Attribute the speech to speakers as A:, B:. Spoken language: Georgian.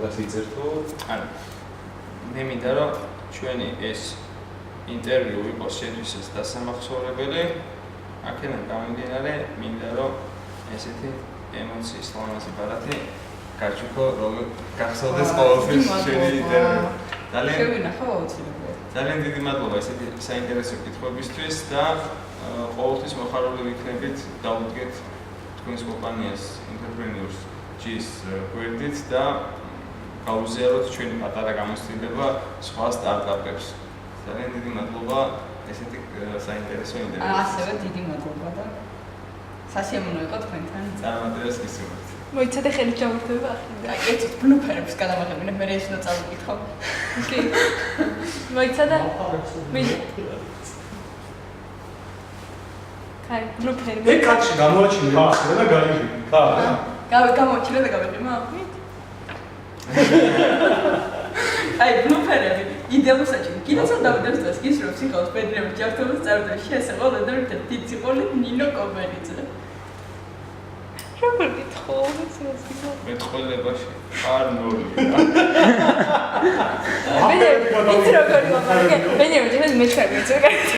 A: მაგას იწერთო?
B: არა. მე მინდა რომ ჩვენი ეს ინტერვიუ იყოს შენთვის დასამახსოვრებელი. აქედან გამომდინარე, მინდა რომ ესეთი ემოციის ლამაზი ბარათი გაჩუქო, რომ გახსოვდეს ყოველთვის შენი ინტერვიუ.
C: შევინახავ აუცილებლად.
B: ძალიან დიდი მადლობა ესეთი საინტერესო კითხვებისთვის და ყოველთვის მოხარული ვიქნებით დავუდგეთ თქვენს კომპანიას Entrepreneurs G-ს გვერდით და გავუზიაროთ ჩვენი პატარა გამოცდილება სხვა სტარტაპებს. ძალიან დიდი მადლობა ესეთი საინტერესო ინტერვიუს.
C: ასევე დიდი მადლობა და სასიამოვნო იყო თქვენთან.
B: წარმატებას გისურვებთ.
D: მოიცადე ხელი ჩამორთმევა ახლა.
C: აი, ეცოთ ბლუფერებს გადავაღებინე, მე ეს უნდა წავიკითხო.
D: კი. მოიცადე? კაი, ბლუფერი.
A: ე კაცი გამოაჩინე და გაიგე. ხა?
C: გამოჩინე და გავიყიმა. აი, ბლუფერები იდეალურ საჭირო. კიდეც არ დავიდევს ის რომ სიხაოს პედრევის ჯართობის წარდგენა შესაძლოა და ერთ-ერთი ციფოლი ნინო კომერიძე.
D: როგორ გითხო?
B: მეტყოლებაში არ მოვიდა.
D: მე როგორი ვარ? მე მეჩვენე, მე